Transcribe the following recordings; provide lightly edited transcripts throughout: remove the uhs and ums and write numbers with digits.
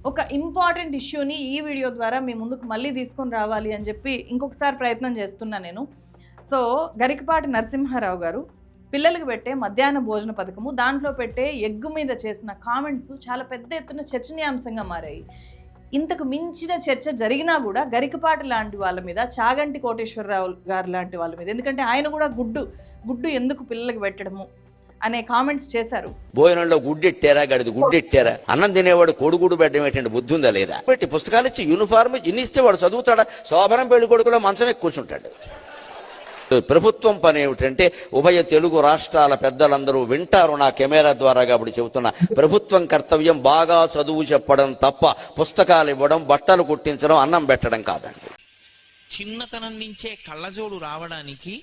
ఒక ఇంపార్టెంట్ ఇష్యూని ఈ వీడియో ద్వారా మీ ముందుకు మళ్ళీ తీసుకొని రావాలి అని చెప్పి ఇంకొకసారి ప్రయత్నం చేస్తున్నా నేను. సో గరికపాటి నరసింహారావు గారు పిల్లలకు పెట్టే మధ్యాహ్న భోజన పథకము, దాంట్లో పెట్టే ఎగ్గు మీద చేసిన కామెంట్స్ చాలా పెద్ద ఎత్తున చర్చనీయాంశంగా మారాయి. ఇంతకు మించిన చర్చ జరిగినా కూడా గరికపాటి లాంటి వాళ్ళ మీద, చాగంటి కోటేశ్వరరావు గారు లాంటి వాళ్ళ మీద, ఎందుకంటే ఆయన కూడా గుడ్డు ఎందుకు పిల్లలకు పెట్టడము అనే కామెంట్స్ చేశారు. భోజనంలో గుడ్డెట్టారా, గడిది గుడ్డెట్టారా, అన్నం తినేవాడు కోడిగుడు పెట్టడం ఏంటంటే బుద్ధి ఉందా లేదా? పెట్టి పుస్తకాలు ఇచ్చి యూనిఫార్మ్ ఇన్ని ఇస్తే వాడు చదువుతాడా? శోభనం పెళ్లి కొడుకులో మంచమే కూర్చుంటాడు. ప్రభుత్వం పని ఏమిటంటే, ఉభయ తెలుగు రాష్ట్రాల పెద్దలందరూ వింటారు నా కెమెరా ద్వారా కాబట్టి చెబుతున్నా, ప్రభుత్వం కర్తవ్యం బాగా చదువు చెప్పడం తప్ప పుస్తకాలు ఇవ్వడం, బట్టలు కుట్టించడం, అన్నం పెట్టడం కాదండి. చిన్నతనం నుంచే కళ్ళజోడు రావడానికి,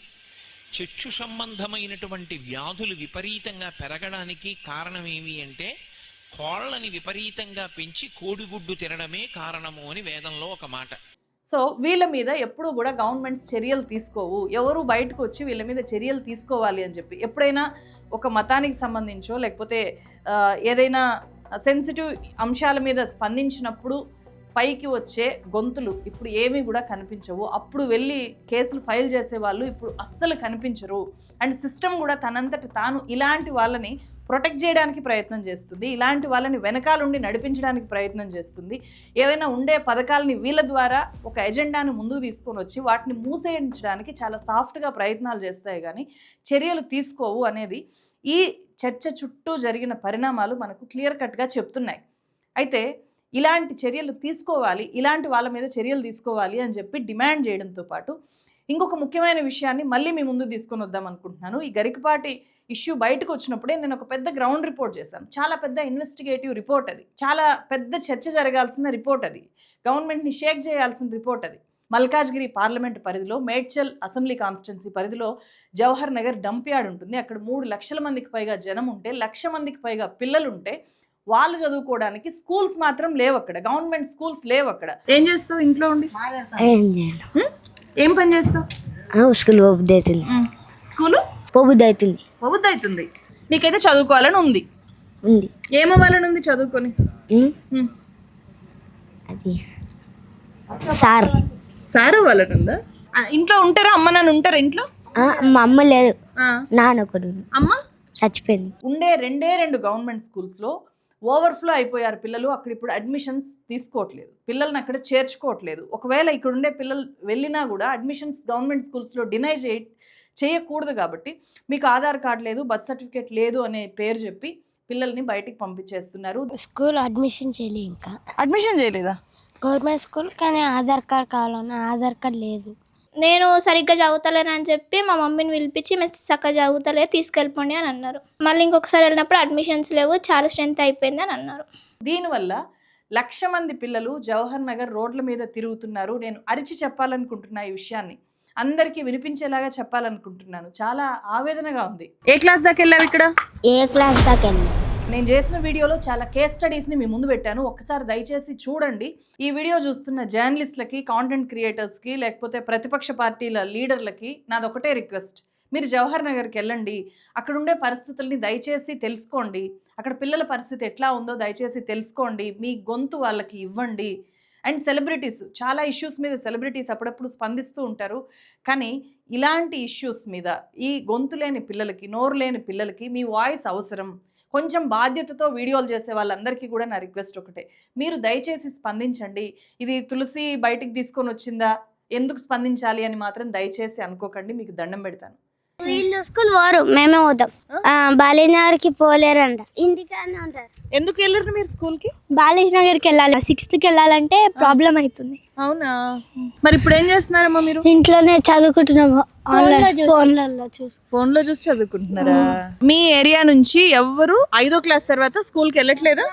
చక్షు సంబంధమైనటువంటి వ్యాధులు విపరీతంగా పెరగడానికి కారణం ఏమి అంటే, కోళ్ళని విపరీతంగా పెంచి కోడిగుడ్డు తినడమే కారణము అని వేదంలో ఒక మాట. సో వీళ్ళ మీద ఎప్పుడూ కూడా గవర్నమెంట్స్ చర్యలు తీసుకోవు, ఎవరు బయటకు వచ్చి వీళ్ళ మీద చర్యలు తీసుకోవాలి అని చెప్పి. ఎప్పుడైనా ఒక మతానికి సంబంధించో లేకపోతే ఏదైనా సెన్సిటివ్ అంశాల మీద స్పందించినప్పుడు పైకి వచ్చే గొంతులు ఇప్పుడు ఏమీ కూడా కనిపించవు. అప్పుడు వెళ్ళి కేసులు ఫైల్ చేసే వాళ్ళు ఇప్పుడు అస్సలు కనిపించరు. అండ్ సిస్టమ్ కూడా తనంతట తాను ఇలాంటి వాళ్ళని ప్రొటెక్ట్ చేయడానికి ప్రయత్నం చేస్తుంది, ఇలాంటి వాళ్ళని వెనకాలండి నడిపించడానికి ప్రయత్నం చేస్తుంది. ఏవైనా ఉండే పథకాలని వీళ్ళ ద్వారా ఒక ఎజెండాను ముందుకు తీసుకొని వచ్చి వాటిని మూసేయించడానికి చాలా సాఫ్ట్గా ప్రయత్నాలు చేస్తాయి, కానీ చర్యలు తీసుకోవు అనేది ఈ చర్చ చుట్టూ జరిగిన పరిణామాలు మనకు క్లియర్ కట్గా చెప్తున్నాయి. అయితే ఇలాంటి చర్యలు తీసుకోవాలి, ఇలాంటి వాళ్ళ మీద చర్యలు తీసుకోవాలి అని చెప్పి డిమాండ్ చేయడంతో పాటు ఇంకొక ముఖ్యమైన విషయాన్ని మళ్ళీ మీ ముందు తీసుకొని వద్దాం అనుకుంటున్నాను. ఈ గరికపాటి ఇష్యూ బయటకు వచ్చినప్పుడే నేను ఒక పెద్ద గ్రౌండ్ రిపోర్ట్ చేశాను. చాలా పెద్ద ఇన్వెస్టిగేటివ్ రిపోర్ట్ అది, చాలా పెద్ద చర్చ జరగాల్సిన రిపోర్ట్ అది, గవర్నమెంట్ని షేక్ చేయాల్సిన రిపోర్ట్ అది. మల్కాజ్గిరి పార్లమెంట్ పరిధిలో, మేడ్చల్ అసెంబ్లీ కాన్స్టిట్యున్సీ పరిధిలో జవహర్ నగర్ డంప్ యార్డ్ ఉంటుంది. అక్కడ 3 లక్షల మందికి పైగా జనం ఉంటే, 1 లక్ష మందికి పైగా పిల్లలు ఉంటే, వాళ్ళు చదువుకోవడానికి స్కూల్స్ మాత్రం లేవు అక్కడ, గవర్నమెంట్ స్కూల్స్ లేవు అక్కడ. ఏం చేస్తావు ఇంట్లో ఉండి? ఏం పని చేస్తావు? స్కూల్ స్కూలు పొబుద్ది అవుతుంది. నీకైతే చదువుకోవాలని ఉంది. ఏమవ్వాలని ఉంది చదువుకొని? అది సార్ అవ్వాలని ఉందా? ఇంట్లో ఉంటారా? అమ్మ నాన్న ఉంటారా ఇంట్లో? మా అమ్మ లేదు, నాన్న ఒకడు. అమ్మ చచ్చిపోయింది. ఉండే 2 గవర్నమెంట్ స్కూల్స్లో ఓవర్ఫ్లో అయిపోయారు పిల్లలు. అక్కడ ఇప్పుడు అడ్మిషన్స్ తీసుకోవట్లేదు, పిల్లల్ని అక్కడ చేర్చుకోవట్లేదు. ఒకవేళ ఇక్కడ ఉండే పిల్లలు వెళ్ళినా కూడా అడ్మిషన్స్ గవర్నమెంట్ స్కూల్స్లో డినై చేయకూడదు. కాబట్టి మీకు ఆధార్ కార్డు లేదు, బర్త్ సర్టిఫికేట్ లేదు అనే పేరు చెప్పి పిల్లల్ని బయటికి పంపించేస్తున్నారు. స్కూల్ అడ్మిషన్ చేయలేదా? గవర్నమెంట్ స్కూల్, కానీ ఆధార్ కార్డ్ కావాలన్నా ఆధార్ కార్డ్ లేదు. నేను సరిగ్గా చదువుతలేను అని చెప్పి మా మమ్మీని పిలిపించి మేము చక్కగా చదువుతలేదు తీసుకెళ్ళిపోండి అని అన్నారు. మళ్ళీ ఇంకొకసారి వెళ్ళినప్పుడు అడ్మిషన్స్ లేవు, చాలా స్ట్రెంత్ అయిపోయింది అని అన్నారు. దీనివల్ల 1 లక్ష మంది పిల్లలు జవహర్ నగర్ రోడ్ల మీద తిరుగుతున్నారు. నేను అరిచి చెప్పాలనుకుంటున్నా, ఈ విషయాన్ని అందరికీ వినిపించేలాగా చెప్పాలనుకుంటున్నాను. చాలా ఆవేదనగా ఉంది. ఏ క్లాస్ దాకా వెళ్ళావు? ఇక్కడ ఏ క్లాస్ దాకా వెళ్ళావు? నేను చేసిన వీడియోలో చాలా కేస్ స్టడీస్ని మీ ముందు పెట్టాను, ఒక్కసారి దయచేసి చూడండి. ఈ వీడియో చూస్తున్న జర్నలిస్టులకి, కాంటెంట్ క్రియేటర్స్కి, లేకపోతే ప్రతిపక్ష పార్టీల లీడర్లకి నాదొకటే రిక్వెస్ట్, మీరు జవహర్ నగర్కి వెళ్ళండి, అక్కడ ఉండే పరిస్థితుల్ని దయచేసి తెలుసుకోండి, అక్కడ పిల్లల పరిస్థితి ఎట్లా ఉందో దయచేసి తెలుసుకోండి, మీ గొంతు వాళ్ళకి ఇవ్వండి. అండ్ సెలబ్రిటీస్, చాలా ఇష్యూస్ మీద సెలబ్రిటీస్ అప్పుడప్పుడు స్పందిస్తూ ఉంటారు, కానీ ఇలాంటి ఇష్యూస్ మీద ఈ గొంతు లేని పిల్లలకి, నోరు లేని పిల్లలకి మీ వాయిస్ అవసరం. కొంచెం బాధ్యతతో వీడియోలు చేసే వాళ్ళందరికీ కూడా నా రిక్వెస్ట్ ఒకటే, మీరు దయచేసి స్పందించండి. ఇది తులసి బయటికి తీసుకొని వచ్చిందా, ఎందుకు స్పందించాలి అని మాత్రం దయచేసి అనుకోకండి, మీకు దండం పెడతాను. వీళ్ళు స్కూల్ వారు మేమే పోతాం, బాలేనగర్కి పోలేరంట, ఇంటికానే ఉంటారు. ఎందుకు వెళ్ళరు మీరు స్కూల్కి? బాలేనగర్కి వెళ్ళాలి, 6th వెళ్ళాలంటే ప్రాబ్లం అవుతుంది. అవునా? మరి ఇప్పుడు ఏం చేస్తున్నారమ్మా మీరు? ఇంట్లోనే చదువుకుంటున్నాము, ఫోన్లో చూసి చదువుకుంటున్నారా? మీ ఏరియా నుంచి ఎవ్వరు 5వ క్లాస్ తర్వాత స్కూల్కి వెళ్ళట్లేదా?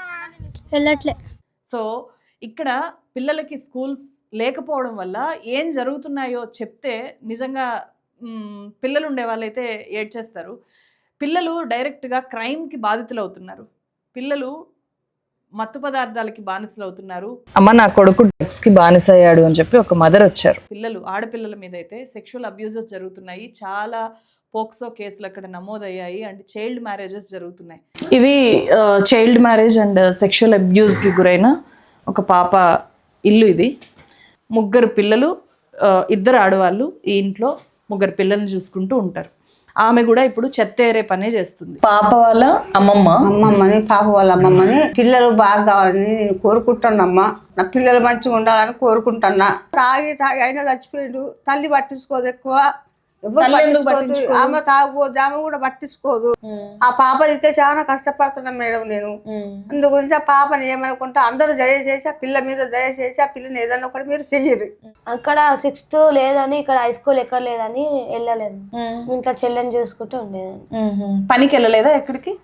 వెళ్ళట్లే. సో ఇక్కడ పిల్లలకి స్కూల్స్ లేకపోవడం వల్ల ఏం జరుగుతున్నాయో చెప్తే నిజంగా పిల్లలు ఉండే వాళ్ళైతే ఏడ్చేస్తారు. పిల్లలు డైరెక్ట్గా క్రైమ్కి బాధితులు అవుతున్నారు, పిల్లలు మత్తు పదార్థాలకి బానిసలు అవుతున్నారు. అమ్మ నా కొడుకు డ్రగ్స్కి బానిస అయ్యాడు అని చెప్పి ఒక మదర్ వచ్చారు. పిల్లలు, ఆడపిల్లల మీద అయితే సెక్షువల్ అబ్యూజెస్ జరుగుతున్నాయి, చాలా పోక్సో కేసులు అక్కడ నమోదయ్యాయి, అండ్ చైల్డ్ మ్యారేజెస్ జరుగుతున్నాయి. ఇది చైల్డ్ మ్యారేజ్ అండ్ సెక్షువల్ అబ్యూస్కి గురైన ఒక పాప ఇల్లు ఇది. 3 పిల్లలు, 2 ఆడవాళ్ళు ఈ ఇంట్లో 3 పిల్లల్ని చూసుకుంటూ ఉంటారు. ఆమె కూడా ఇప్పుడు చెత్త ఏరే పనే చేస్తుంది. పాప వాళ్ళ అమ్మమ్మని పాప వాళ్ళ అమ్మమ్మని పిల్లలు బాగా కావాలని నేను కోరుకుంటానమ్మా. నా పిల్లలు మంచిగా ఉండాలని కోరుకుంటున్నా. తాగి అయినా చచ్చిపోయాడు. తల్లి పట్టించుకోదు ఎక్కువ. ఆమె తాగుపోదు, ఆమె కూడా పట్టించుకోదు. ఆ పాప అయితే చాలా కష్టపడుతున్నాను మేడం నేను. అందు గురించి ఆ పాపని ఏమనుకుంటా అందరూ దయచేసి ఆ పిల్ల మీద దయచేసి ఆ పిల్లని ఏదన్నా ఒకటి మీరు చెయ్యరు. అక్కడ 6th లేదని, ఇక్కడ హై స్కూల్ ఎక్కడ లేదని వెళ్ళలేదు. ఇంట్లో చెల్లెని చూసుకుంటూ ఉండేదాన్ని. పనికి వెళ్ళలేదా ఎక్కడికి?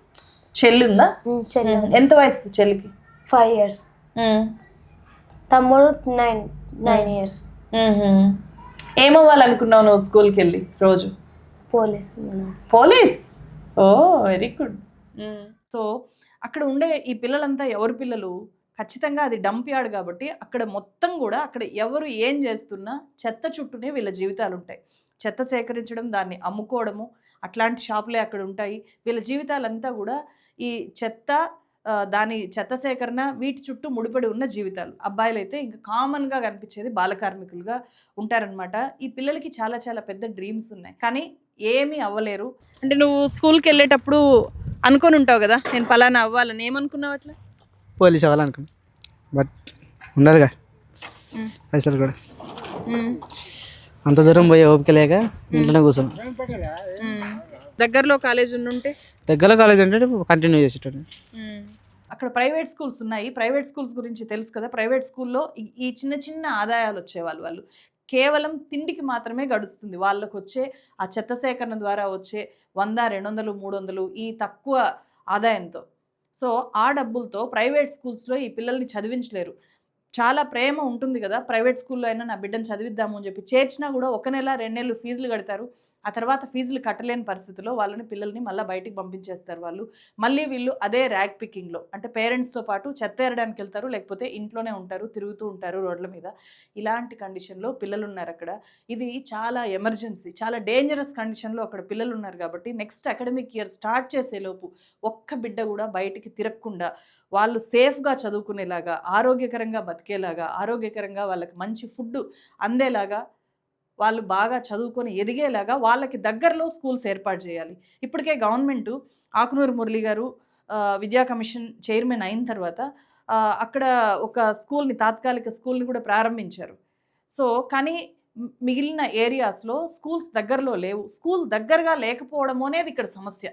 చెల్లి ఉందా? చెల్లె ఎంత వయసు చెల్లికి? 5 years. తమ్ముడు 9 years. ఏమవ్వాలనుకున్నావు నువ్వు స్కూల్కి వెళ్ళి రోజు? పోలీస్. పోలీస్? ఓ వెరీ గుడ్. సో అక్కడ ఉండే ఈ పిల్లలంతా ఎవరి పిల్లలు? ఖచ్చితంగా అది డంప్ యార్డ్ కాబట్టి అక్కడ మొత్తం కూడా అక్కడ ఎవరు ఏం చేస్తున్నా చెత్త చుట్టూనే వీళ్ళ జీవితాలు ఉంటాయి. చెత్త సేకరించడం, దాన్ని అమ్ముకోవడము, అట్లాంటి షాపులే అక్కడ ఉంటాయి. వీళ్ళ జీవితాలంతా కూడా ఈ చెత్త, దాని చెత్త సేకరణ, వీటి చుట్టూ ముడిపడి ఉన్న జీవితాలు. అబ్బాయిలు అయితే ఇంకా కామన్గా కనిపించేది బాల కార్మికులుగా ఉంటారనమాట. ఈ పిల్లలకి చాలా చాలా పెద్ద డ్రీమ్స్ ఉన్నాయి, కానీ ఏమీ అవ్వలేరు. అంటే నువ్వు స్కూల్కి వెళ్ళేటప్పుడు అనుకొని ఉంటావు కదా, నేను పలానా అవ్వాలని. ఏమనుకున్నావు అట్లా? పోలీస్ అవ్వాలనుకున్నా, బట్ ఉండాలిగా పైసలు కూడా. అంత దూరం పోయే ఓపిక లేక ఇంట్లోనే కూర్చున్నాం. దగ్గరలో కాలేజ్ ఉంటే? దగ్గరలో కాలేజ్ అంటే కంటిన్యూ చేసేటప్పుడు. అక్కడ ప్రైవేట్ స్కూల్స్ ఉన్నాయి. ప్రైవేట్ స్కూల్స్ గురించి తెలుసు కదా. ప్రైవేట్ స్కూల్లో ఈ చిన్న చిన్న ఆదాయాలు వచ్చేవాళ్ళు. వాళ్ళు కేవలం తిండికి మాత్రమే గడుస్తుంది. వాళ్ళకు వచ్చే ఆ చెత్త సేకరణ ద్వారా వచ్చే 100, 200, 300 ఈ తక్కువ ఆదాయంతో. సో ఆ డబ్బులతో ప్రైవేట్ స్కూల్స్లో ఈ పిల్లల్ని చదివించలేరు. చాలా ప్రేమ ఉంటుంది కదా, ప్రైవేట్ స్కూల్లో అయినా నా బిడ్డను చదివిద్దాము అని చెప్పి చేర్చినా కూడా 1 నెల 2 నెలలు ఫీజులు కడతారు. ఆ తర్వాత ఫీజులు కట్టలేని పరిస్థితిలో పిల్లల్ని మళ్ళీ బయటికి పంపించేస్తారు వాళ్ళు. మళ్ళీ వీళ్ళు అదే ర్యాగ్ పికింగ్లో, అంటే పేరెంట్స్తో పాటు చెత్త ఏరడానికి వెళ్తారు, లేకపోతే ఇంట్లోనే ఉంటారు, తిరుగుతూ ఉంటారు రోడ్ల మీద. ఇలాంటి కండిషన్లో పిల్లలు ఉన్నారు అక్కడ. ఇది చాలా ఎమర్జెన్సీ, చాలా డేంజరస్ కండిషన్లో అక్కడ పిల్లలు ఉన్నారు. కాబట్టి నెక్స్ట్ అకాడమిక్ ఇయర్ స్టార్ట్ చేసేలోపు ఒక్క బిడ్డ కూడా బయటికి తిరగకుండా వాళ్ళు సేఫ్గా చదువుకునేలాగా, ఆరోగ్యకరంగా బతికేలాగా, ఆరోగ్యకరంగా వాళ్ళకి మంచి ఫుడ్ అందేలాగా, వాళ్ళు బాగా చదువుకొని ఎదిగేలాగా వాళ్ళకి దగ్గరలో స్కూల్స్ ఏర్పాటు చేయాలి. ఇప్పటికే గవర్నమెంటు ఆకునూరు మురళి గారు విద్యా కమిషన్ చైర్మన్ అయిన తర్వాత అక్కడ ఒక స్కూల్ని, తాత్కాలిక స్కూల్ని కూడా ప్రారంభించారు. సో కానీ మిగిలిన ఏరియాస్లో స్కూల్స్ దగ్గరలో లేవు. స్కూల్ దగ్గరగా లేకపోవడం అనేది ఇక్కడ సమస్య.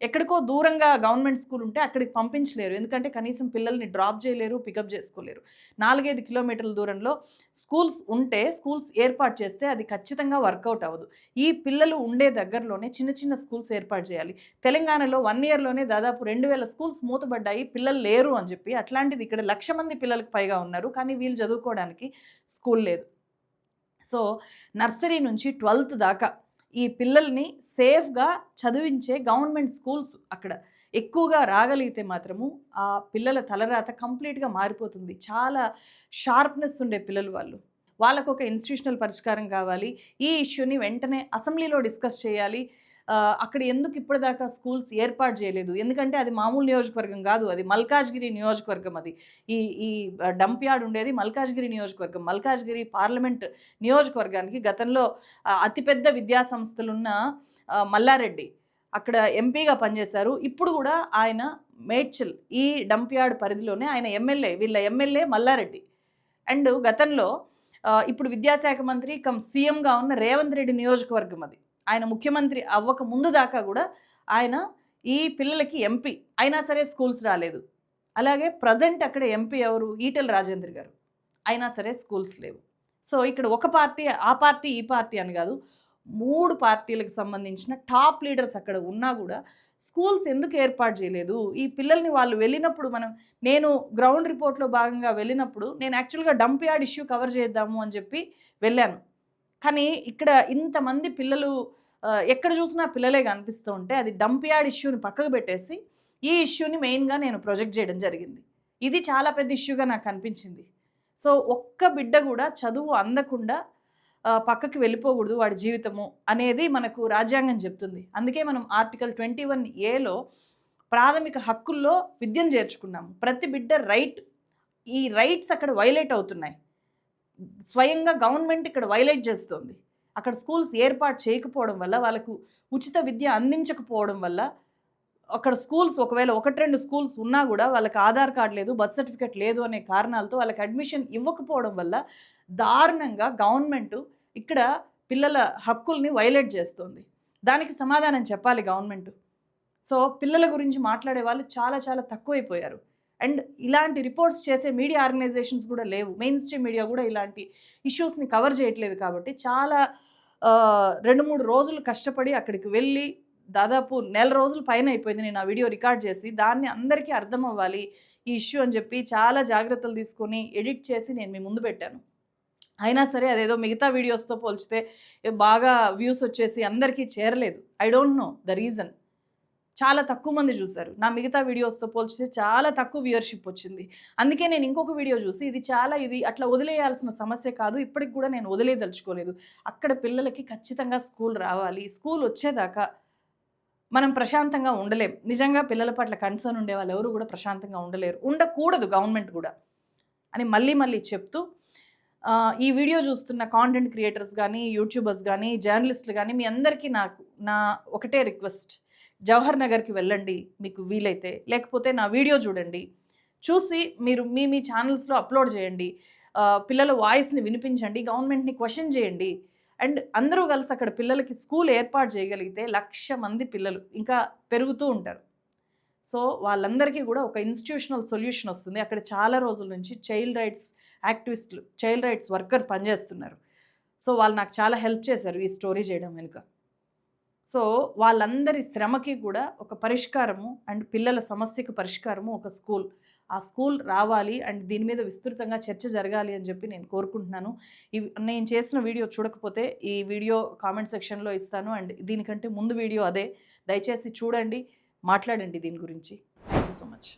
ఎక్కడికో దూరంగా గవర్నమెంట్ స్కూల్ ఉంటే అక్కడికి పంపించలేరు, ఎందుకంటే కనీసం పిల్లల్ని డ్రాప్ చేయలేరు, పికప్ చేసుకోలేరు. 4-5 కిలోమీటర్ల దూరంలో స్కూల్స్ ఉంటే, స్కూల్స్ ఏర్పాటు చేస్తే అది ఖచ్చితంగా వర్కౌట్ అవ్వదు. ఈ పిల్లలు ఉండే దగ్గరలోనే చిన్న చిన్న స్కూల్స్ ఏర్పాటు చేయాలి. తెలంగాణలో 1 ఇయర్లోనే దాదాపు 2000 స్కూల్స్ మూతబడ్డాయి, పిల్లలు లేరు అని చెప్పి. అట్లాంటిది ఇక్కడ 1,00,000 మంది పిల్లలకు పైగా ఉన్నారు, కానీ వీళ్ళు చదువుకోవడానికి స్కూల్ లేదు. సో నర్సరీ నుంచి 12th దాకా ఈ పిల్లల్ని సేఫ్గా చదివించే గవర్నమెంట్ స్కూల్స్ అక్కడ ఎక్కువగా రాగలిగితే మాత్రము ఆ పిల్లల తలరాత కంప్లీట్గా మారిపోతుంది. చాలా షార్ప్నెస్ ఉండే పిల్లలు వాళ్ళకు ఒక ఇన్స్టిట్యూషనల్ పరిష్కారం కావాలి. ఈ ఇష్యూని వెంటనే అసెంబ్లీలో డిస్కస్ చేయాలి. అక్కడ ఎందుకు ఇప్పటిదాకా స్కూల్స్ ఏర్పాటు చేయలేదు? ఎందుకంటే అది మామూలు నియోజకవర్గం కాదు, అది మల్కాజ్గిరి నియోజకవర్గం. అది ఈ డంప్ యార్డ్ ఉండేది మల్కాజ్గిరి నియోజకవర్గం. మల్కాజ్గిరి పార్లమెంట్ నియోజకవర్గానికి గతంలో అతిపెద్ద విద్యా సంస్థలున్న మల్లారెడ్డి అక్కడ ఎంపీగా పనిచేశారు. ఇప్పుడు కూడా ఆయన మేడ్చల్ ఈ డంప్ యార్డ్ పరిధిలోనే ఆయన ఎమ్మెల్యే, వీళ్ళ ఎమ్మెల్యే మల్లారెడ్డి. అండ్ గతంలో ఇప్పుడు విద్యాశాఖ మంత్రి కమ్ సీఎంగా ఉన్న రేవంత్ రెడ్డి నియోజకవర్గం అది. ఆయన ముఖ్యమంత్రి అవ్వక ముందు దాకా కూడా ఆయన ఈ పిల్లలకి ఎంపీ అయినా సరే స్కూల్స్ రాలేదు. అలాగే ప్రజెంట్ అక్కడ ఎంపీ ఎవరు? ఈటెల రాజేందర్ గారు, అయినా సరే స్కూల్స్ లేవు. సో ఇక్కడ ఒక పార్టీ, ఆ పార్టీ, ఈ పార్టీ అని కాదు, 3 పార్టీలకు సంబంధించిన టాప్ లీడర్స్ అక్కడ ఉన్నా కూడా స్కూల్స్ ఎందుకు ఏర్పాటు చేయలేదు? ఈ పిల్లల్ని వాళ్ళు వెళ్ళినప్పుడు, నేను గ్రౌండ్ రిపోర్ట్లో భాగంగా వెళ్ళినప్పుడు నేను యాక్చువల్గా డంప్ యార్డ్ ఇష్యూ కవర్ చేద్దాము అని చెప్పి వెళ్ళాను. కానీ ఇక్కడ ఇంతమంది పిల్లలు ఎక్కడ చూసినా పిల్లలే కనిపిస్తూ ఉంటే అది డంప్ యార్డ్ ఇష్యూని పక్కకు పెట్టేసి ఈ ఇష్యూని మెయిన్గా నేను ప్రొజెక్ట్ చేయడం జరిగింది. ఇది చాలా పెద్ద ఇష్యూగా నాకు అనిపించింది. సో ఒక్క బిడ్డ కూడా చదువు అందకుండా పక్కకి వెళ్ళిపోకూడదు వాడి జీవితము అనేది మనకు రాజ్యాంగం చెప్తుంది. అందుకే మనం ఆర్టికల్ 21A ప్రాథమిక హక్కుల్లో విద్యను చేర్చుకున్నాము. ప్రతి బిడ్డ రైట్ ఈ రైట్స్ అక్కడ వైలేట్ అవుతున్నాయి. స్వయంగా గవర్నమెంట్ ఇక్కడ వైలేట్ చేస్తుంది. అక్కడ స్కూల్స్ ఏర్పాటు చేయకపోవడం వల్ల, వాళ్ళకు ఉచిత విద్య అందించకపోవడం వల్ల, అక్కడ స్కూల్స్ ఒకవేళ 1-2 స్కూల్స్ ఉన్నా కూడా వాళ్ళకి ఆధార్ కార్డు లేదు, బర్త్ సర్టిఫికేట్ లేదు అనే కారణాలతో వాళ్ళకి అడ్మిషన్ ఇవ్వకపోవడం వల్ల దారుణంగా గవర్నమెంట్ ఇక్కడ పిల్లల హక్కుల్ని వైలేట్ చేస్తుంది. దానికి సమాధానం చెప్పాలి గవర్నమెంట్. సో పిల్లల గురించి మాట్లాడే వాళ్ళు చాలా చాలా తక్కువైపోయారు. అండ్ ఇలాంటి రిపోర్ట్స్ చేసే మీడియా ఆర్గనైజేషన్స్ కూడా లేవు. మెయిన్ స్ట్రీమ్ మీడియా కూడా ఇలాంటి ఇష్యూస్ని కవర్ చేయట్లేదు. కాబట్టి చాలా 2-3 రోజులు కష్టపడి అక్కడికి వెళ్ళి దాదాపు 1 రోజుల పైన అయిపోయింది నేను ఆ వీడియో రికార్డ్ చేసి. దాన్ని అందరికీ అర్థం అవ్వాలి ఈ ఇష్యూ అని చెప్పి చాలా జాగ్రత్తలు తీసుకొని ఎడిట్ చేసి నేను మీ ముందు పెట్టాను. అయినా సరే అదేదో మిగతా వీడియోస్తో పోల్చితే బాగా వ్యూస్ వచ్చేసి అందరికీ చేరలేదు. I don't know the reason. చాలా తక్కువ మంది చూశారు. నా మిగతా వీడియోస్తో పోల్చితే చాలా తక్కువ వ్యూవర్షిప్ వచ్చింది. అందుకే నేను ఇంకొక వీడియో చూసి ఇది అట్లా వదిలేయాల్సిన సమస్య కాదు, ఇప్పటికి కూడా నేను వదిలేదలుచుకోలేదు. అక్కడ పిల్లలకి ఖచ్చితంగా స్కూల్ రావాలి. స్కూల్ వచ్చేదాకా మనం ప్రశాంతంగా ఉండలేం. నిజంగా పిల్లల పట్ల కన్సర్న్ ఉండే వాళ్ళు ఎవరు కూడా ప్రశాంతంగా ఉండలేరు, ఉండకూడదు గవర్నమెంట్ కూడా అని మళ్ళీ చెప్తూ, ఈ వీడియో చూస్తున్న కాంటెంట్ క్రియేటర్స్ కానీ, యూట్యూబర్స్ కానీ, జర్నలిస్టులు కానీ మీ అందరికీ నా ఒకటే రిక్వెస్ట్, జవహర్ నగర్కి వెళ్ళండి మీకు వీలైతే, లేకపోతే నా వీడియో చూడండి, చూసి మీరు మీ ఛానల్స్లో అప్లోడ్ చేయండి, పిల్లల వాయిస్ని వినిపించండి, గవర్నమెంట్ని క్వశ్చన్ చేయండి. అండ్ అందరూ కలిసి అక్కడ పిల్లలకి స్కూల్ ఏర్పాటు చేయగలిగితే 1,00,000 మంది పిల్లలు ఇంకా పెరుగుతూ ఉంటారు. సో వాళ్ళందరికీ కూడా ఒక ఇన్స్టిట్యూషనల్ సొల్యూషన్ వస్తుంది. అక్కడ చాలా రోజుల నుంచి చైల్డ్ రైట్స్ యాక్టివిస్టులు, చైల్డ్ రైట్స్ వర్కర్స్ పనిచేస్తున్నారు. సో వాళ్ళు నాకు చాలా హెల్ప్ చేశారు ఈ స్టోరీ చేయడం వెనుక. సో వాళ్ళందరి శ్రమకి కూడా ఒక పరిష్కారము అండ్ పిల్లల సమస్యకు పరిష్కారము ఒక స్కూల్. ఆ స్కూల్ రావాలి అండ్ దీని మీద విస్తృతంగా చర్చ జరగాలి అని చెప్పి నేను కోరుకుంటున్నాను. నేను చేసిన వీడియో చూడకపోతే ఈ వీడియో కామెంట్ సెక్షన్లో ఇస్తాను. అండ్ దీనికంటే ముందు వీడియో అదే, దయచేసి చూడండి, మాట్లాడండి దీని గురించి. Thank you so much.